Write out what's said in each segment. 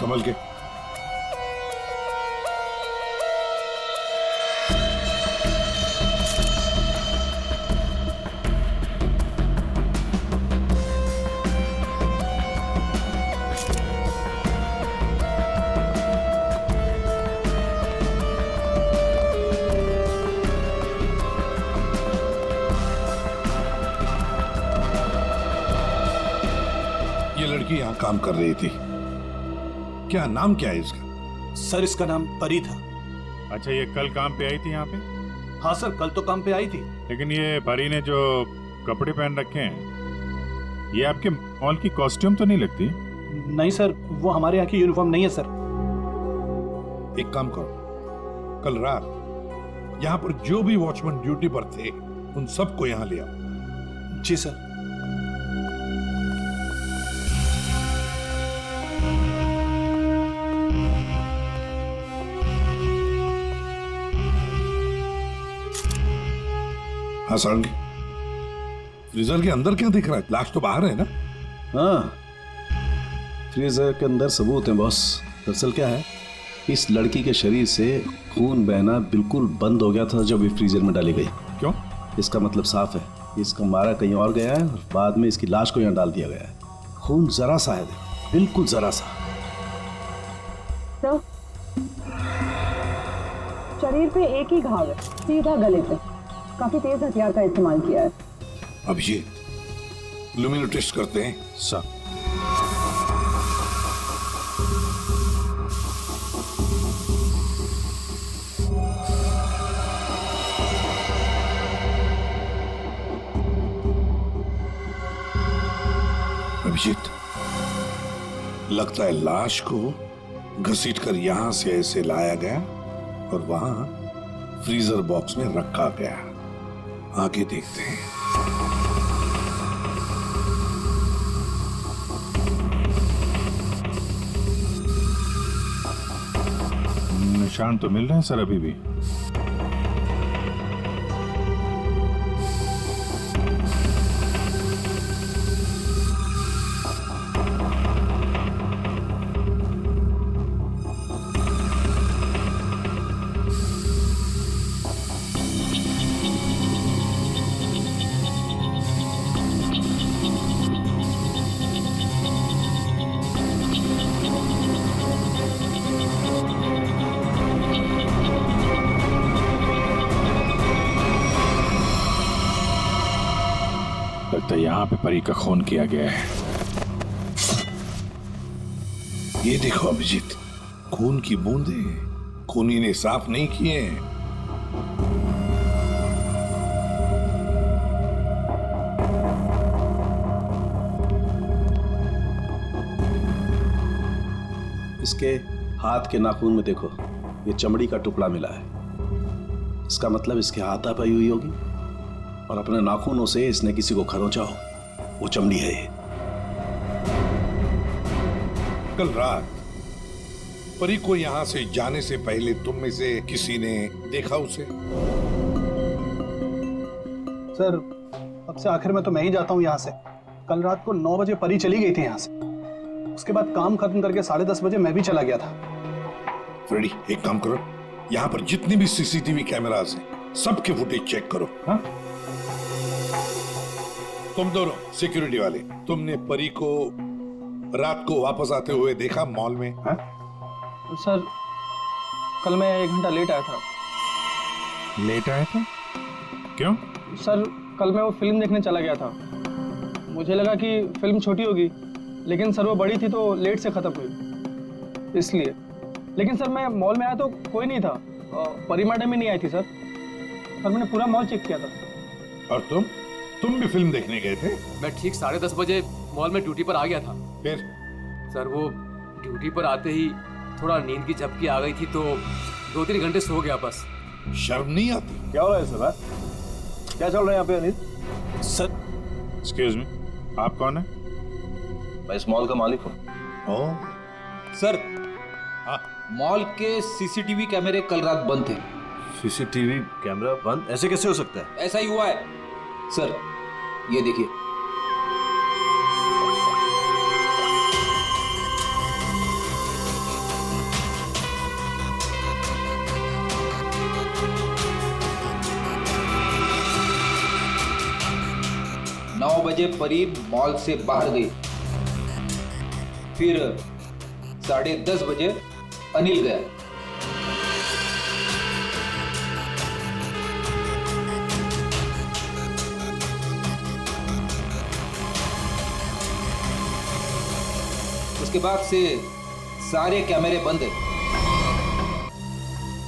संभल के। ये लड़की यहाँ काम कर रही थी, क्या नाम क्या है इसका? सर इसका नाम परी था। अच्छा, ये कल काम पे आई थी यहाँ पे? हाँ सर, कल तो काम पे आई थी। लेकिन ये परी ने जो कपड़े पहन रखे हैं, ये आपके मॉल की कॉस्ट्यूम तो नहीं लगती? नहीं सर, वो हमारे यहाँ की यूनिफॉर्म नहीं है सर। एक काम करो, कल रात यहाँ पर जो भी वॉचमैन ड्यूटी पर थे उन सबको यहाँ ले आओ। जी सर। हाँ सारंगी, फ्रीजर के अंदर क्या दिख रहा है? लाश तो बाहर है ना? हाँ, फ्रीजर के अंदर सबूत है बॉस। दरअसल क्या है, इस लड़की के शरीर से खून बहना बिल्कुल बंद हो गया था जब ये फ्रीजर में डाली गई। क्यों? इसका मतलब साफ है, इसका मारा कहीं और गया है और बाद में इसकी लाश को यहाँ डाल दिया गया है। खून जरा सा है, बिल्कुल जरा सा। तो शरीर पे एक ही घाव है, सीधा गले पे। काफी तेज हथियार का इस्तेमाल किया है। अब ये लुमिनो टेस्ट करते हैं। सर, अभिजीत, लगता है लाश को घसीटकर यहां से ऐसे लाया गया और वहां फ्रीजर बॉक्स में रखा गया। आगे देखते हैं। निशान तो मिल रहे हैं सर अभी भी। लगता है यहाँ पे परी का खून किया गया है। ये देखो अभिजीत, खून की बूंदें खूनी ने साफ नहीं किए हैं। इसके हाथ के नाखून में देखो, ये चमड़ी का टुकड़ा मिला है। इसका मतलब इसके हाथापाई हुई होगी और अपने नाखूनों से इसने किसी को खरोंचा हो, वो चमड़ी है ये। कल रात परी को यहां से जाने से पहले तुम में से किसी ने देखा उसे? सर, अब से आखिर में तो मैं ही जाता हूँ यहाँ से। कल रात को 9 बजे परी चली गई थी यहाँ से। उसके बाद काम खत्म करके 10:30 बजे मैं भी चला गया था। फ्रेडी, एक काम करो, यहाँ पर जितने भी सीसीटीवी कैमरास हैं सबके फुटेज चेक करो। हाँ? तुम दोनों सिक्योरिटी वाले, तुमने परी को रात को वापस आते हुए देखा मॉल में? हाँ? सर, कल मैं 1 घंटा लेट आया था। लेट आए थे? क्यों? सर, कल मैं वो फिल्म देखने चला गया था। मुझे लगा कि फिल्म छोटी होगी, लेकिन सर वो बड़ी थी तो लेट से खत्म हुई, इसलिए। लेकिन सर मैं मॉल में आया तो कोई नहीं था। परी मैडम ही नहीं आई थी सर। मैंने पूरा मॉल चेक किया था। और तुम भी फिल्म देखने गए थे? मैं ठीक 10:30 बजे मॉल में ड्यूटी पर आ गया था। फिर? सर वो ड्यूटी पर आते ही थोड़ा नींद की झपकी आ गई थी तो 2-3 घंटे सो गया बस। शर्म नहीं आती? क्या हो रहा है सर? क्या चल रहा है यहाँ पे अनिल? सर, एक्सक्यूज मी, आप कौन है? मैं इस मॉल का मालिक हूँ। ओ, सर, हाँ? मॉल के सीसीटीवी कैमरे कल रात बंद थे। सीसीटीवी कैमरा बंद ऐसे कैसे हो सकता है? ऐसा ही हुआ है सर, ये देखिए। बजे परी मॉल से बाहर गई। फिर 10:30 बजे अनिल गया। उसके बाद से सारे कैमरे बंद है।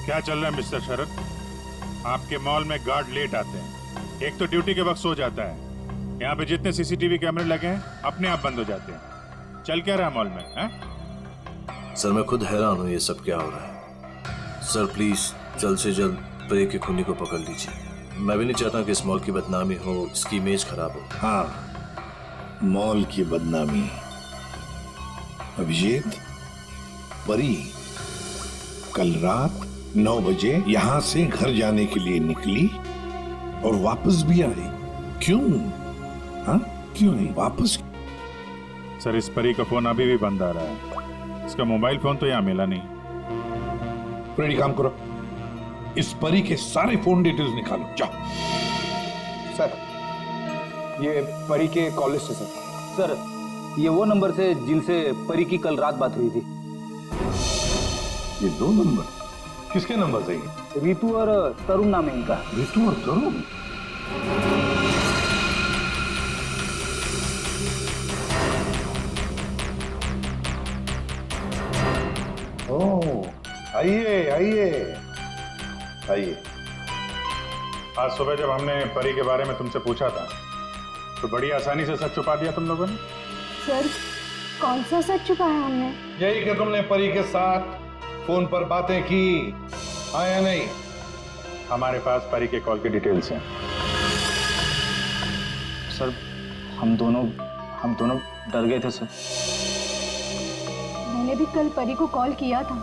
क्या चल रहा है मिस्टर शरद? आपके मॉल में गार्ड लेट आते हैं, एक तो ड्यूटी के वक्त सो जाता है। यहाँ पे जितने सीसीटीवी कैमरे लगे हैं अपने आप बंद हो जाते हैं। चल क्या रहा है मॉल में है? सर मैं खुद हैरान हूँ, ये सब क्या हो रहा है। सर प्लीज जल्द से जल्द परी के खूनी को पकड़ लीजिए। मैं भी नहीं चाहता कि इस मॉल की बदनामी हो, इसकी इमेज खराब हो। हाँ, मॉल की बदनामी। अभिजीत, परी कल रात 9 बजे यहां से घर जाने के लिए निकली और वापस भी आई। क्यों? हाँ, क्यों नहीं वापस? सर इस परी का फोन अभी भी बंद आ रहा है। इसका मोबाइल फोन तो यहाँ मिला नहीं। फ्रेडी काम करो, इस परी के सारे फोन डिटेल्स निकालो, जाओ। सर ये परी के कॉल लिस्ट है सर। सर ये वो नंबर से जिनसे परी की कल रात बात हुई थी। ये 2 नंबर किसके नंबर से? रितु और तरुण नाम है इनका। रितु और तरुण? ओह, आइए आइए आइए। आज सुबह जब हमने परी के बारे में तुमसे पूछा था तो बड़ी आसानी से सच छुपा दिया तुम लोगों ने। सर कौन सा सच छुपाया हमने? यही कि तुमने परी के साथ फोन पर बातें की, हाँ या नहीं? हमारे पास परी के कॉल की डिटेल्स हैं। सर हम दोनों डर गए थे सर। मैंने भी कल परी को कॉल किया था।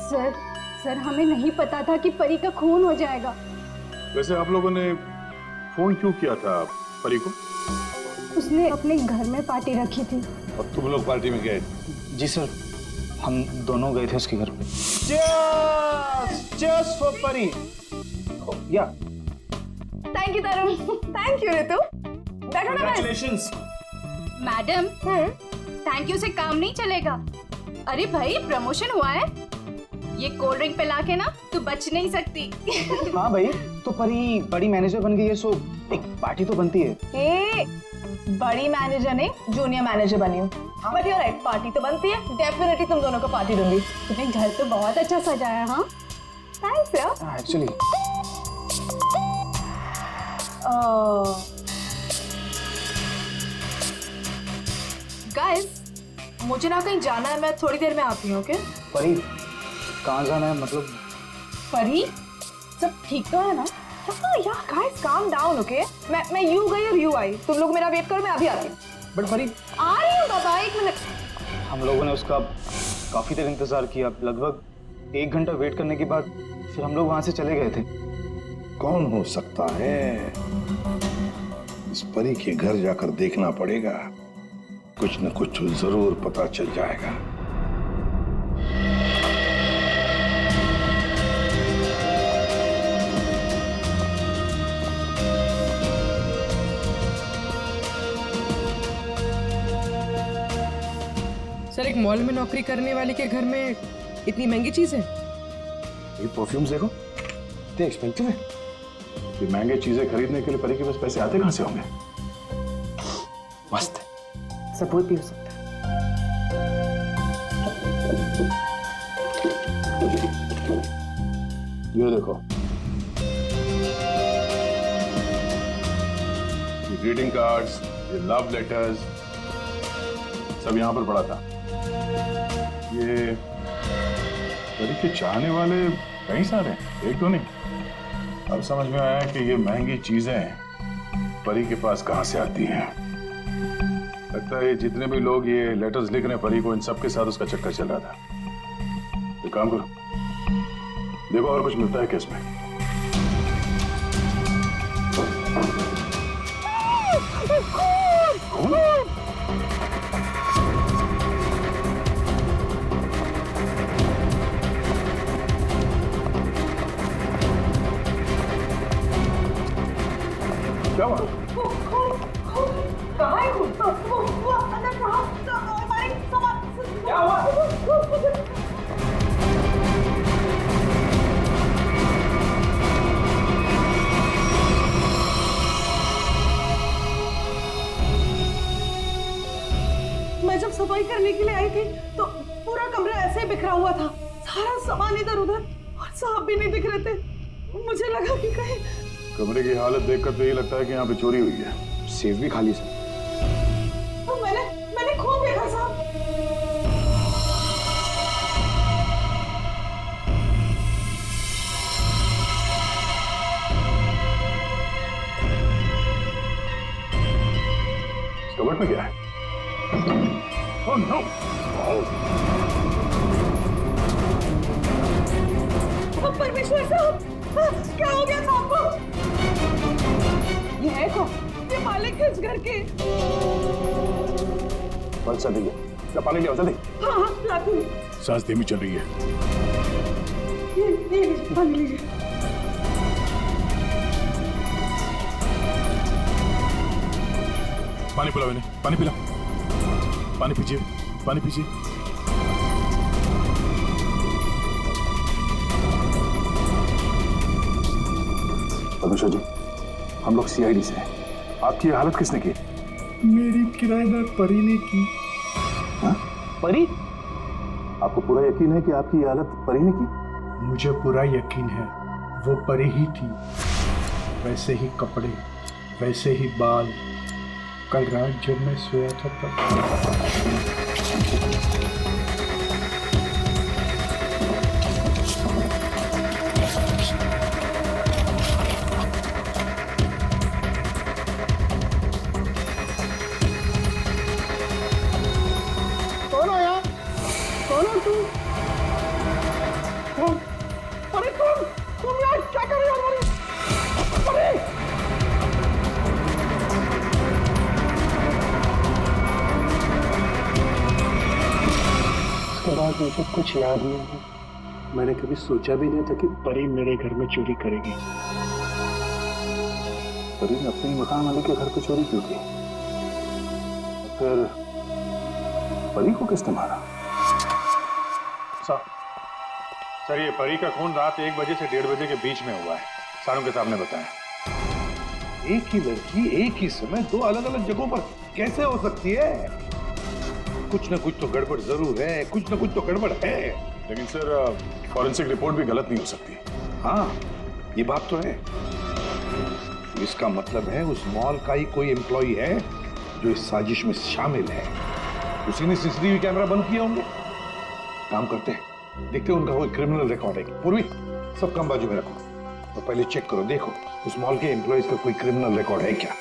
सर हमें नहीं पता था कि परी का खून हो जाएगा। वैसे आप लोगों ने फोन क्यों किया था परी को? उसने अपने घर में पार्टी रखी थी। और तुम लोग पार्टी में गए? जी सर, हम दोनों गए थे उसके घर पे। Cheers for परी। या thank you Tarun, thank you Ritu. बैठो ना बस। मैडम थैंक यू से काम नहीं चलेगा। अरे भाई प्रमोशन हुआ है, ये कोल्ड ड्रिंक पिला के ना तू बच नहीं सकती। हाँ भाई, तो परी बड़ी मैनेजर बन गई है, सो एक पार्टी तो बनती है। ए, बड़ी मैनेजर नहीं जूनियर मैनेजर बनी हूँ। बट यू राइट, पार्टी तो बनती है। डेफिनेटली तुम दोनों को पार्टी दूंगी। तुम्हें घर तो बहुत अच्छा सजाया। हाँ थैंक्स यार। एक्चुअली गाइस मुझे ना कहीं जाना है, मैं थोड़ी देर में आती हूँ। ओके परी कहाँ जाना है? मतलब परी सब ठीक तो है ना? यार गाइस काम डाउन। ओके मैं यू गई और यू आई, तुम लोग मेरा वेट करो, मैं अभी आती हूँ। बट परी आ रही हूँ बाबा, 1 मिनट। हम लोगों ने उसका काफी देर इंतजार किया, लगभग 1 घंटा वेट करने के बाद फिर हम लोग वहां से चले गए थे। कौन हो सकता है? इस परी के घर जाकर देखना पड़ेगा, कुछ न कुछ जरूर पता चल जाएगा। सर एक मॉल में नौकरी करने वाले के घर में इतनी महंगी चीज है? ये परफ्यूम्स देखो, इतने एक्सपेंसिव है। ये महंगे चीजें खरीदने के लिए परी के पास पैसे आते कहां से होंगे? मस्त है, सब कोई पी सकता है। ये देखो, ये ग्रीटिंग कार्ड्स, ये लव लेटर्स सब यहाँ पर पड़ा था। ये परी के चाहने वाले कई सारे हैं, एक तो नहीं। अब समझ में आया कि ये महंगी चीजें परी के पास कहां से आती हैं। लगता है जितने भी लोग ये लेटर्स लिख रहे हैं परी को, इन सबके साथ उसका चक्कर चल रहा था। एक काम करो, देखो और कुछ मिलता है क्या इसमें। क्या हुआ? मैं जब सफाई करने के लिए आई थी तो पूरा कमरा ऐसे ही बिखरा हुआ था, सारा सामान इधर उधर, और साहब भी नहीं दिख रहे थे। मुझे लगा कि कहीं कमरे की हालत देखकर तो ये लगता है कि यहाँ पे चोरी हुई है। सेफ भी खाली सर। तो मैंने खून देखा साहब। कबर्ड में क्या है? Oh no! परमेश्वर साहब, क्या हो गया साहब को? ये है कौन? ये मालिक है इस घर के। बस जल्दी क्या पानी लिया जल्दी। हाँ हाँ लाती हूँ। सांस धीमी चल रही है। ये लीजिए, पानी लीजिए। पानी पिलाओ इन्हें, पानी पिलाओ। पानी पीजिए, पानी पीजिए। परमेश्वर जी, हम लोग सीआईडी से हैं। आपकी ये हालत किसने की? मेरी किराएदार परी ने की। हाँ? परी? आपको पूरा यकीन है कि आपकी ये हालत परी ने की? मुझे पूरा यकीन है वो परी ही थी। वैसे ही कपड़े, वैसे ही बाल। कल रात जब मैं सोया था तब कौन आया? कौन हो तुम? कौन? अरे तुम यार क्या कर रहे हो? अरे उसके बाद मुझे कुछ याद नहीं है। मैंने कभी सोचा भी नहीं था कि परी मेरे घर में चोरी करेगी। परी ने अपने मकान वाले के घर पे चोरी क्यों की? फिर परी को किसने मारा? सर ये परी का खून रात 1 बजे से 1:30 बजे के बीच में हुआ है। सारों के सामने बताया। एक ही लड़की एक ही समय 2 अलग अलग जगहों पर कैसे हो सकती है? कुछ न कुछ तो गड़बड़ जरूर है, कुछ न कुछ तो गड़बड़ है। लेकिन सर फॉरेंसिक रिपोर्ट भी गलत नहीं हो सकती। हाँ, ये बात तो है। इसका मतलब है उस मॉल का ही कोई एम्प्लॉई है जो इस साजिश में शामिल है। उसी ने सीसीटीवी कैमरा बंद किए होंगे। काम करते हैं, देखते हैं उनका कोई क्रिमिनल रिकॉर्ड है। पूर्वी, सब काम बाजू में रखो और पहले चेक करो, देखो उस मॉल के एम्प्लॉइज का कोई क्रिमिनल रिकॉर्ड है क्या।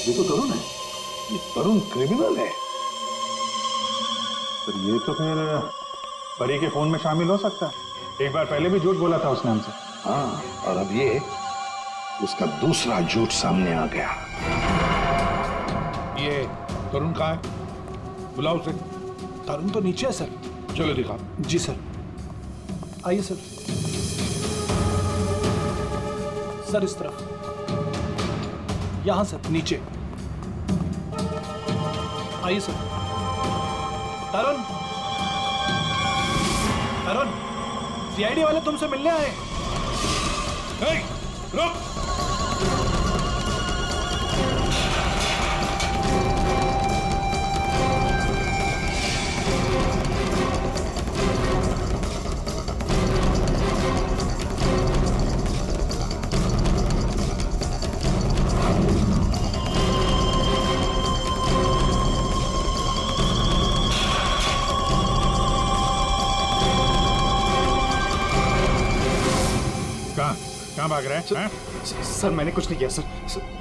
ये तो तरुण है। ये तरुण क्रिमिनल है। सर ये तो फिर परी के खून में शामिल हो सकता है। एक बार पहले भी झूठ बोला था उसने हमसे। हाँ, और अब ये उसका दूसरा झूठ सामने आ गया। ये तरुण कहाँ है? बुलाओ उसे। तरुण तो नीचे है सर। चलो दिखाओ। जी सर। आइए सर। सर इस तरफ। यहां सर, नीचे। आइए सर। तरुण, तरुण, सीआईडी वाले तुमसे मिलने आए। रुक। कहाँ भाग रहा है? सर मैंने कुछ नहीं किया सर।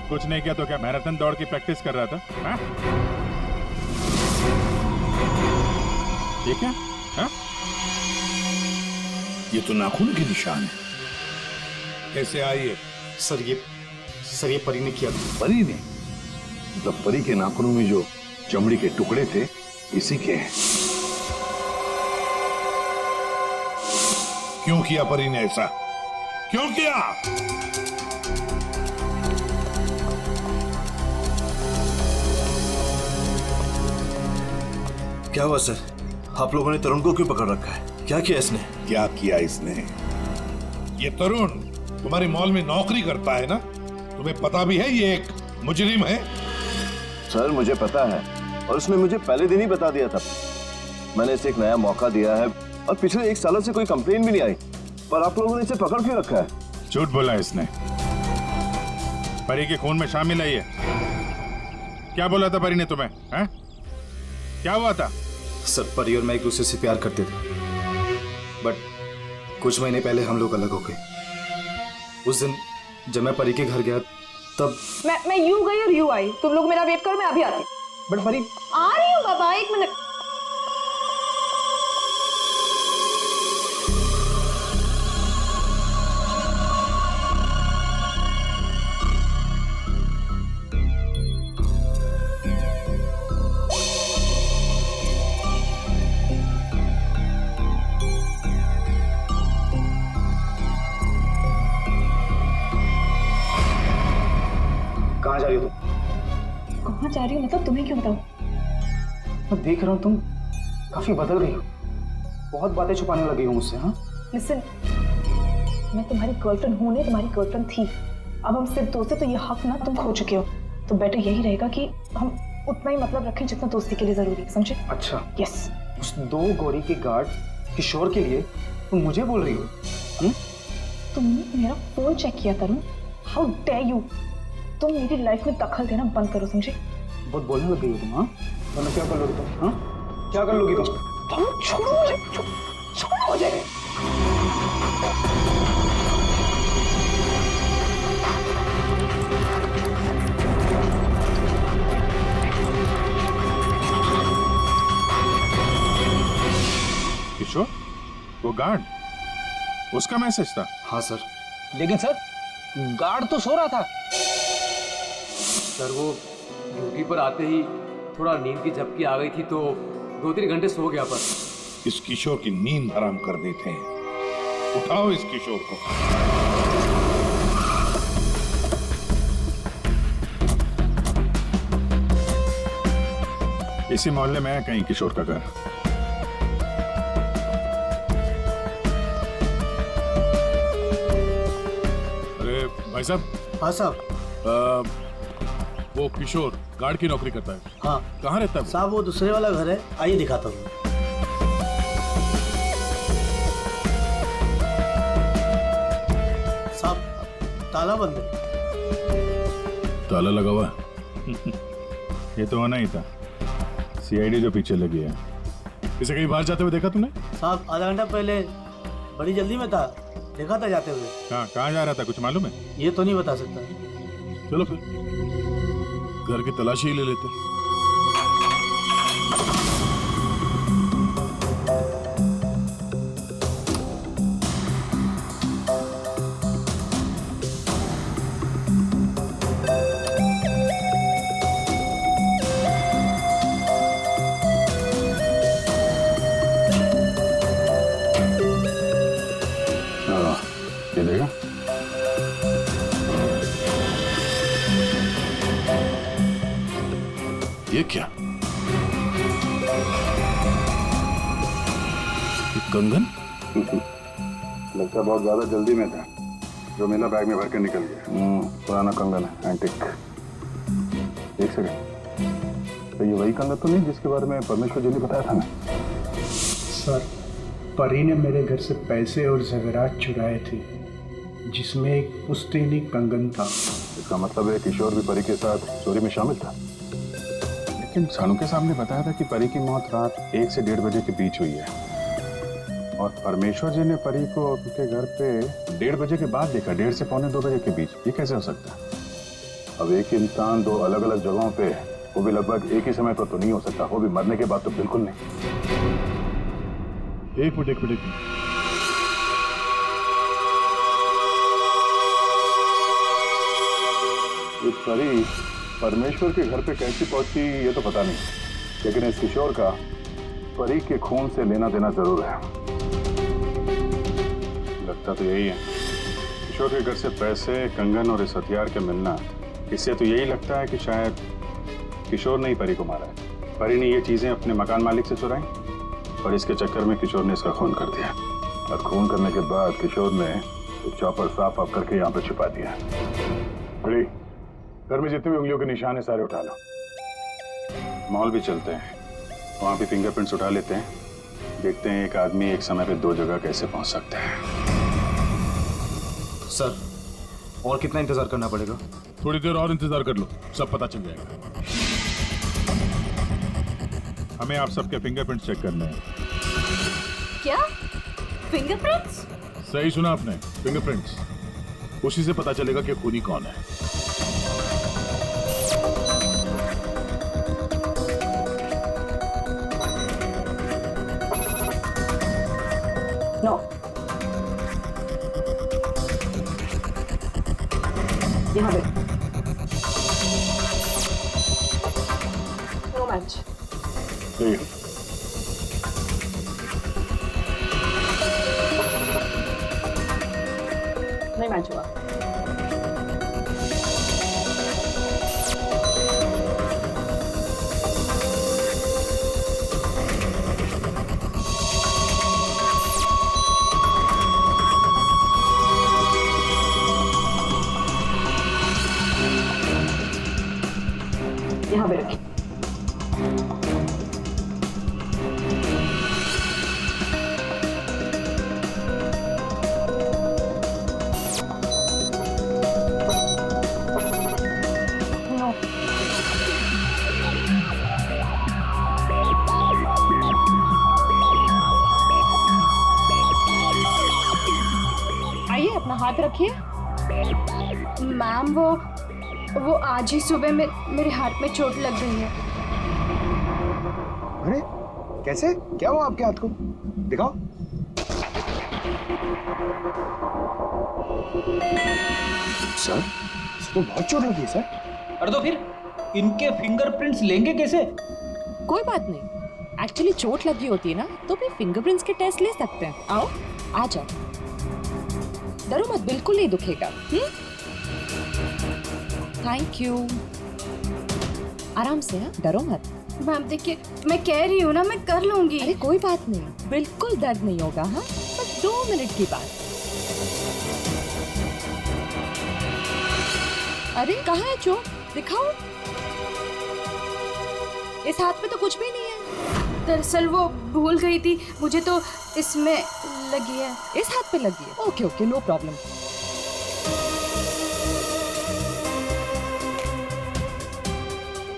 कुछ नहीं किया तो क्या मैराथन दौड़ की प्रैक्टिस कर रहा था? हाँ? ये क्या? हाँ? ये तो नाखून के निशान है। कैसे आई है? सर ये परी ने किया। परी ने? मतलब परी के नाखूनों में जो चमड़ी के टुकड़े थे इसी के हैं। क्यों किया परी ने ऐसा? क्यों किया? क्या हुआ सर? आप लोगों ने तरुण को क्यों पकड़ रखा है? क्या किया इसने? क्या किया इसने? ये तरुण तुम्हारी मॉल में नौकरी करता है ना? तुम्हें पता भी है ये एक मुजरिम है? सर मुझे पता है, और उसने मुझे पहले दिन ही बता दिया था। मैंने इसे एक नया मौका दिया है और पिछले 1 साल से कोई कंप्लेन भी नहीं आई, पर आप लोगों ने इसे पकड़ क्यों रखा है? झूठ बोला इसने। परी के खून में शामिल है ये। क्या बोला था परी ने तुम्हें? हैं? क्या हुआ था? सर परी और मैं एक दूसरे से प्यार करते थे, बट कुछ महीने पहले हम लोग अलग हो गए। उस दिन जब मैं परी के घर गया तब मैं यू गई और यू आई। तुम लोग मेरा वेट करो, मैं अभी आती। बट परी, आ रही हूँ बाबा, 1 मिनट। कहाँ जा रही हो तुम? कहाँ जा रही हूँ मतलब तुम्हें क्यों बताऊँ? मैं देख रहा हूँ तुम काफी बदल गई हो, बहुत बातें छुपाने लगी हो मुझसे। हाँ लिसन, मैं तुम्हारी गर्लफ्रेंड हूँ नहीं, तुम्हारी गर्लफ्रेंड थी। अब हम सिर्फ दोस्त हैं, तो ये हक ना तुम खो चुके हो। तो बेटर यही रहेगा कि हम उतना ही मतलब रखें जितना दोस्ती के लिए जरूरी है, समझे? अच्छा, यस। उस 2 गौरी के गार्ड किशोर के लिए तुम मुझे बोल रही हो? तुमने मेरा फोन चेक किया तरुण, हाउ डेयर यू। तुम मेरी लाइफ में दखल देना बंद करो, समझे? बहुत बोलने लग गई हो तुम। हाँ, वरना क्या कर लोगी तुम? हाँ, क्या कर लोगी तुम? छोड़ो मुझे, छोड़ो मुझे। किशोर, वो गार्ड, उसका मैसेज था? हाँ सर, लेकिन सर गार्ड तो सो रहा था। सर वो ड्यूटी पर आते ही थोड़ा नींद की झपकी आ गई थी, तो 2-3 घंटे सो गया। पर इस किशोर की नींद हराम कर देते हैं। उठाओ इस किशोर को। इसी मोहल्ले में है कहीं किशोर का घर। अरे भाई साहब। हाँ साहब। वो किशोर गार्ड की नौकरी करता है। हाँ। कहाँ रहता है? साहब वो दूसरे वाला घर है, आइए दिखाता हूँ। साहब ताला बंद है। ताला लगा हुआ? ये तो होना ही था, सीआईडी जो पीछे लगी है। इसे कहीं बाहर जाते हुए देखा तुमने? साहब आधा घंटा पहले बड़ी जल्दी में था, देखा था जाते हुए। कहाँ जा रहा था, कुछ मालूम है? ये तो नहीं बता सकता। चलो फिर घर की तलाशी ही ले लेते। ये देगा? ये क्या? कंगन? लगता बहुत ज्यादा जल्दी में था, जो मेरा बैग में भर के निकल गया। पुराना कंगन है, एंटिक। एक सेकंड, तो ये वही कंगन तो नहीं जिसके बारे में परमेश्वर जी ने बताया था ना? सर, परी ने मेरे घर से पैसे और ज़ेवरात चुराए थे, जिसमें एक पुश्तैनी कंगन था। इसका मतलब है किशोर भी परी के साथ चोरी में शामिल था। लेकिन सानू के साहब ने बताया था कि परी की मौत रात 1 से 1:30 बजे के बीच हुई है, और परमेश्वर जी ने परी को उनके घर पे 1:30 बजे के बाद देखा, 1:30 से 1:45-2 बजे के बीच। ये कैसे हो सकता है? अब एक इंसान 2 अलग-अलग जगहों पे, वो भी लगभग एक ही समय पर तो नहीं हो सकता, वो भी मरने के बाद तो बिल्कुल नहीं। एक मिनट। ये परी परमेश्वर के घर पे कैसे पहुंची ये तो पता नहीं, लेकिन इस किशोर का परी के खून से लेना देना जरूर है। लगता तो यही है, किशोर के घर से पैसे, कंगन और इस हथियार के मिलना, इससे तो यही लगता है कि शायद किशोर ने ही परी को मारा है। परी ने ये चीजें अपने मकान मालिक से चुराई और इसके चक्कर में किशोर ने इसका खून कर दिया। और खून करने के बाद किशोर ने चॉपर साफ ऑफ करके यहाँ पे छुपा दिया। बड़ी घर में जितने भी उंगलियों के निशान है सारे उठा लो। मॉल भी चलते हैं, वहां भी फिंगरप्रिंट्स उठा लेते हैं, देखते हैं एक आदमी एक समय पे 2 जगह कैसे पहुंच सकता है। सर और कितना इंतजार करना पड़ेगा? थोड़ी देर और इंतजार कर लो, सब पता चल जाएगा। हमें आप सबके फिंगरप्रिंट्स चेक करने हैं। क्या फिंगरप्रिंट्स? सही सुना आपने, फिंगरप्रिंट्स। उसी से पता चलेगा कि खूनी कौन है। नो, यहाँ पे नो मैच। नहीं मैच हुआ। यहाँ पे रखिए। आइए अपना हाथ रखिए। मैम वो आज ही सुबह मेरे हाथ में चोट लग गई है। अरे कैसे, क्या हुआ आपके हाथ को? दिखाओ। सर इसको तो बहुत चोट लगी है सर। अरे तो फिर इनके फिंगरप्रिंट्स लेंगे कैसे? कोई बात नहीं, एक्चुअली चोट लगी होती है ना तो भी फिंगरप्रिंट्स के टेस्ट ले सकते हैं। आओ आ जाओ, डरो मत, बिल्कुल नहीं दुखेगा। थैंक यू, आराम से, हाँ डरो मत। मैम देखिए, मैं कह रही हूँ ना, मैं कर लूंगी। अरे कोई बात नहीं, बिल्कुल दर्द नहीं होगा। हाँ बस 2 मिनट की बात। अरे कहाँ है चोट, दिखाओ। इस हाथ में तो कुछ भी नहीं है। दरअसल वो भूल गई थी, मुझे तो इसमें लगी है। इस हाथ पे लगी है? Okay okay, no problem.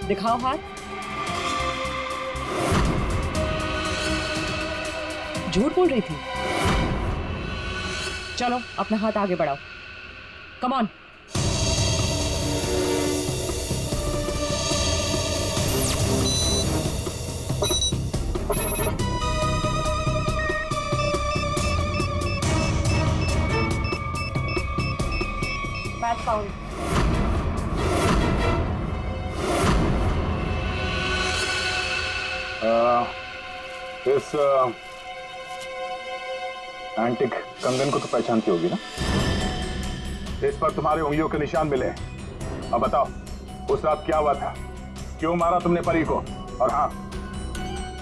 दिखाओ हाथ। झूठ बोल रही थी। चलो अपना हाथ आगे बढ़ाओ, कम ऑन। Match found. इस एंटिक कंगन को तो पहचानती होगी ना? इस पर तुम्हारे उंगलियों के निशान मिले। अब बताओ उस रात क्या हुआ था, क्यों मारा तुमने परी को? और हाँ,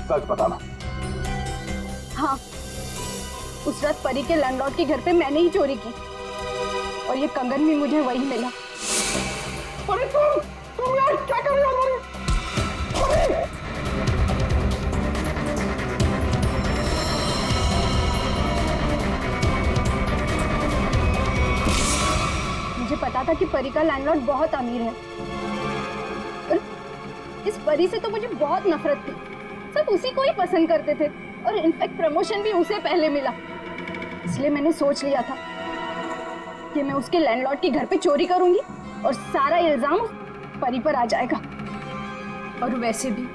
सच बताना। हाँ, उस रात परी के लैंडलॉर्ड के घर पे मैंने ही चोरी की और ये कंगन भी मुझे वही मिला। अरे तुम यार क्या कर रही हो? मुझे पता था कि परी का लैंडलॉर्ड बहुत अमीर है और इस परी से तो मुझे बहुत नफरत थी। सब उसी को ही पसंद करते थे और इनफैक्ट प्रमोशन भी उसे पहले मिला। इसलिए मैंने सोच लिया था कि मैं उसके लैंडलॉर्ड के घर पे चोरी करूंगी और सारा इल्जाम परी पर आ जाएगा। और वैसे भी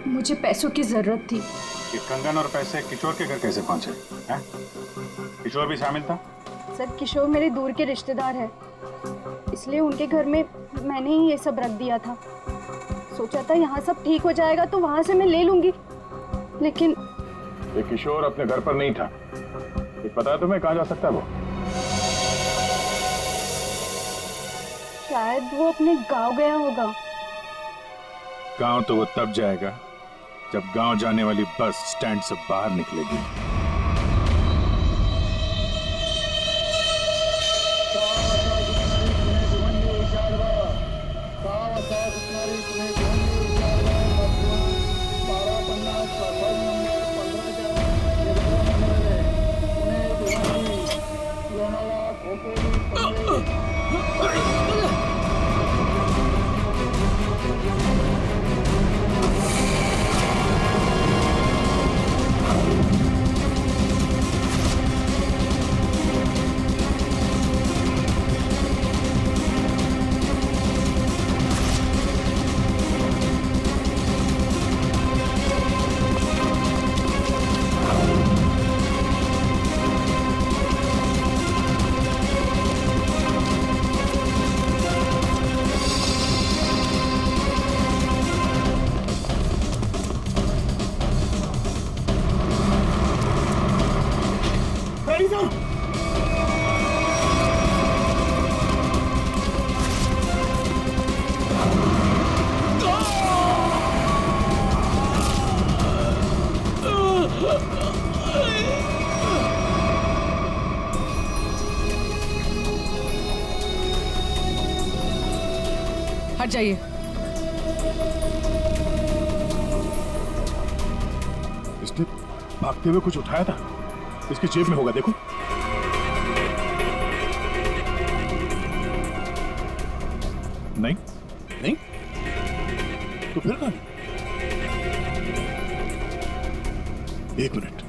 मुझे पैसों की जरूरत थी। ये कंगन और पैसे किशोर के घर कैसे पहुंचे हैं? किशोर भी शामिल था? सर किशोर मेरे दूर के रिश्तेदार है, इसलिए उनके घर में मैंने ही ये सब रख दिया था। सोचा था यहाँ सब ठीक हो जाएगा तो वहां से मैं ले लूंगी, लेकिन ये किशोर अपने घर पर नहीं था। ये पता है तुम्हें कहाँ जा सकता है वो? शायद वो अपने गांव गया होगा। गांव तो वो तब जाएगा जब गांव जाने वाली बस स्टैंड से बाहर निकलेगी। हट जाइए। इसने भागते हुए कुछ उठाया था, इसकी जेब में होगा, देखो। नहीं नहीं, तो फिर कहां? एक मिनट,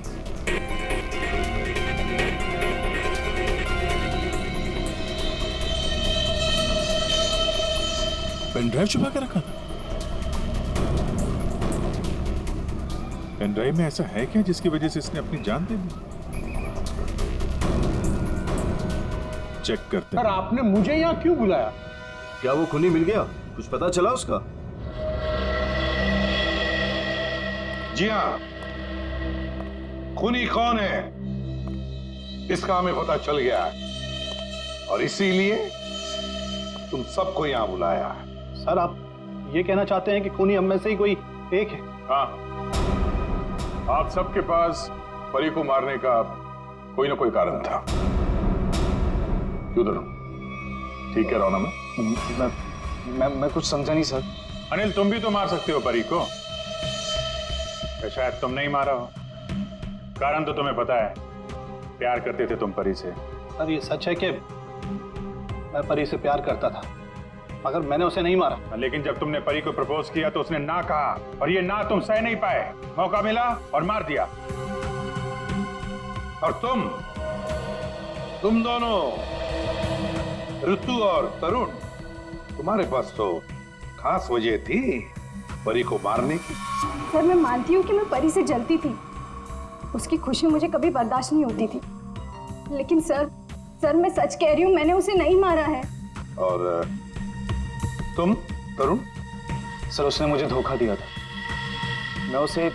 पेन ड्राइव छुपा के रखा था। पेन ड्राइव में ऐसा है क्या जिसकी वजह से इसने अपनी जान दे दी? चेक करते हैं। सर, आपने मुझे यहाँ क्यों बुलाया? क्या वो खूनी मिल गया? कुछ पता चला उसका? जी हाँ, खूनी कौन है इसका हमें पता चल गया है और इसीलिए तुम सबको यहां बुलाया है। सर, आप ये कहना चाहते हैं कि खूनी हम में से ही कोई एक है? हाँ, आप सबके पास परी को मारने का कोई ना कोई कारण था। क्यों दोनों? ठीक कह रहा हूं ना मैं कुछ समझा नहीं सर। अनिल, तुम भी तो मार सकते हो परी को, शायद तुम नहीं मारा हो। कारण तो तुम्हें पता है, प्यार करते थे तुम परी से। सर, ये सच है कि मैं परी से प्यार करता था, मगर मैंने उसे नहीं मारा। लेकिन जब तुमने परी को प्रपोज किया तो उसने ना कहा, और ये ना तुम सह नहीं पाए। मौका मिला और मार दिया। और तुम दोनों, ऋतु और तरुण, तुम्हारे पास तो खास वजह थी परी को मारने की। सर, मैं मानती हूँ कि मैं परी से जलती थी, उसकी खुशी मुझे कभी बर्दाश्त नहीं होती थी, लेकिन सर मैं सच कह रही हूँ, मैंने उसे नहीं मारा है। और तुम तरुण? सर, उसने मुझे धोखा दिया था। मैं उसे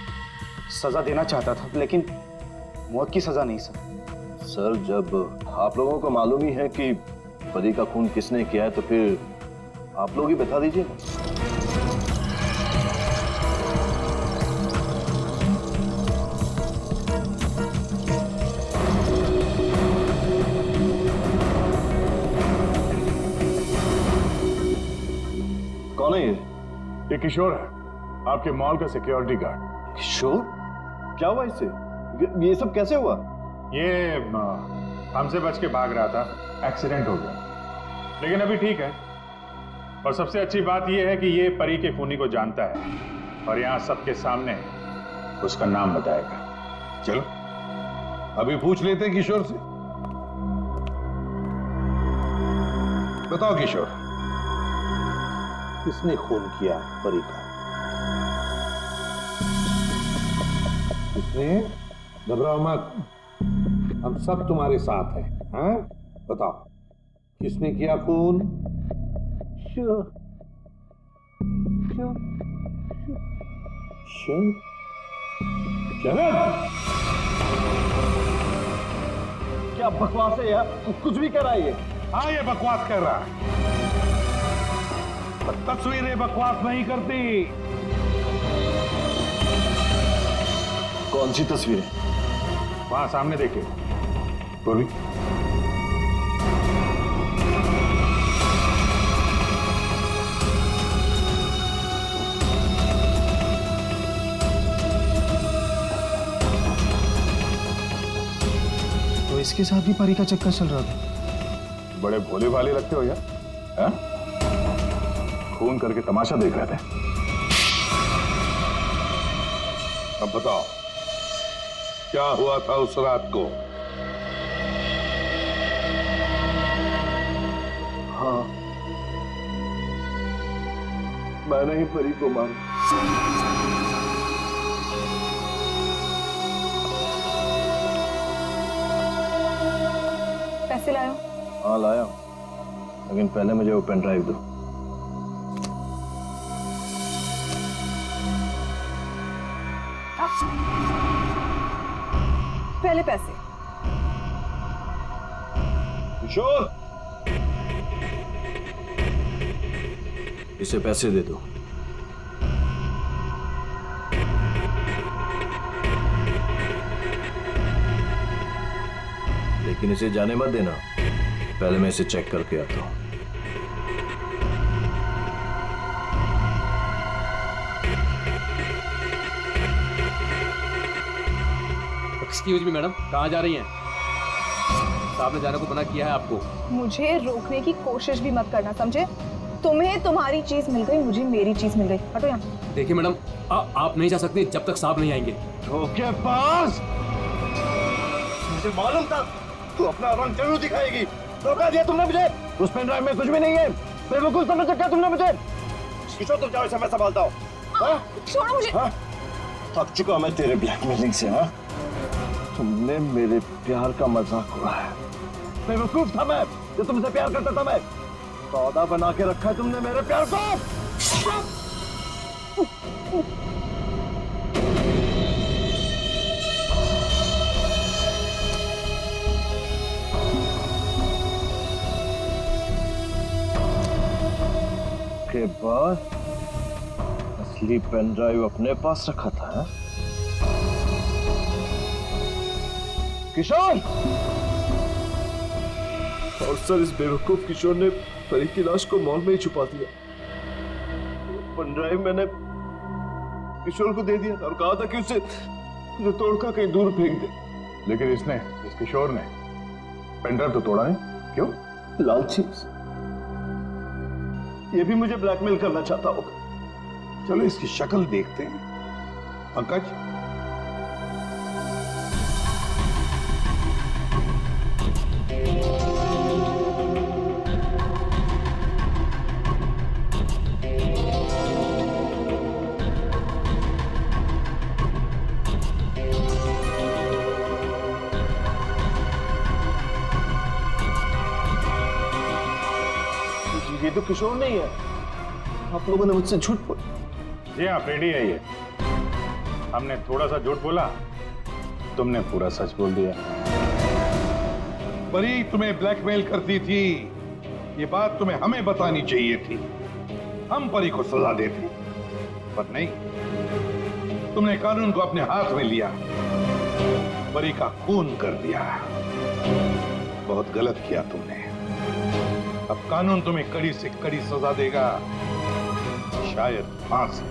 सजा देना चाहता था, लेकिन मौत की सजा नहीं सर। सर, जब आप लोगों को मालूम ही है कि परी का खून किसने किया है, तो फिर आप लोग ही बता दीजिए। कौन है ये? ये किशोर है, आपके मॉल का सिक्योरिटी गार्ड। किशोर? क्या हुआ इससे? ये सब कैसे हुआ? ये हमसे बच के भाग रहा था, एक्सीडेंट हो गया, लेकिन अभी ठीक है। और सबसे अच्छी बात यह है कि ये परी के खूनी को जानता है और यहाँ सबके सामने उसका नाम बताएगा। चलो अभी पूछ लेते हैं किशोर से। बताओ किशोर, किसने खून किया परी का? किसने? घबराओ मत, हम सब तुम्हारे साथ हैं। हाँ, बताओ किसने किया खून? क्या बकवास है यार, कुछ भी कर रहा है ये। हाँ, ये बकवास कर रहा है, पर तस्वीरें बकवास नहीं करती। कौन सी तस्वीरें? वहां सामने देखिए। पूर्वी, तो इसके साथ भी परी का चक्कर चल रहा था। बड़े भोले भाले लगते हो यार, हैं? खून करके तमाशा देख रहे थे। अब बताओ क्या हुआ था उस रात को? हाँ, मैंने ही परी को मारा। पैसे लायो? हाँ लाया, लेकिन पहले मुझे वो पेन ड्राइव दो। पहले पैसे। किशोर, इसे पैसे दे दो। लेकिन इसे जाने मत देना, पहले मैं इसे चेक करके आता हूं। एक्सक्यूज मी मैडम, कहाँ जा रही हैं? साहब ने जाने को मना किया है आपको। मुझे रोकने की कोशिश भी मत करना, समझे? तुम्हें तुम्हारी चीज मिल गई, मुझे मेरी चीज मिल गई। हटो यहाँ। देखिए मैडम, आप नहीं जा सकते जब तक साहब नहीं आएंगे। धोखेबाज! मुझे मालूम था तू अपना रंग जरूर दिखाएगी। धोखा दिया तुमने मुझे। उस पेन ड्राइव में कुछ भी नहीं है। बेवकूफ समझ रखा तुमने मुझे। किशोर, तुम जाओ, इसे मैं संभालता हूँ। छोड़ो मुझे। हाँ? थक चुका मैं तेरे ब्लैकमेलिंग से। हाँ, तुमने मेरे प्यार का मजाक उड़ाया। बेवकूफ था मैं जो तुमसे प्यार करता था। मैं सौदा बना के रखा है तुमने मेरे प्यार को। के बाद असली पेन ड्राइव अपने पास रखा था। है? किशोर! और सर, इस बेवकूफ किशोर ने परी की लाश को मॉल में ही छुपा दिया। पेन ड्राइव मैंने किशोर को दे दिया और कहा था कि उसे तोड़कर कहीं दूर फेंक दे। लेकिन इसने, इस किशोर ने पेन ड्राइव तो तोड़ा नहीं। क्यों? लालची। ये भी मुझे ब्लैकमेल करना चाहता होगा। चलो इसकी शक्ल देखते हैं। पंकज, ये तो किशोर नहीं है। आप लोगों ने मुझसे झूठ बोला। जी हाँ, फ्रेडी है ये। हमने थोड़ा सा झूठ बोला, तुमने पूरा सच बोल दिया। परी तुम्हें ब्लैकमेल करती थी, ये बात तुम्हें हमें बतानी चाहिए थी। हम परी को सजा देते, पर नहीं, तुमने कानून को अपने हाथ में लिया, परी का खून कर दिया। बहुत गलत किया तुमने। अब कानून तुम्हें कड़ी से कड़ी सजा देगा, शायद फांसी।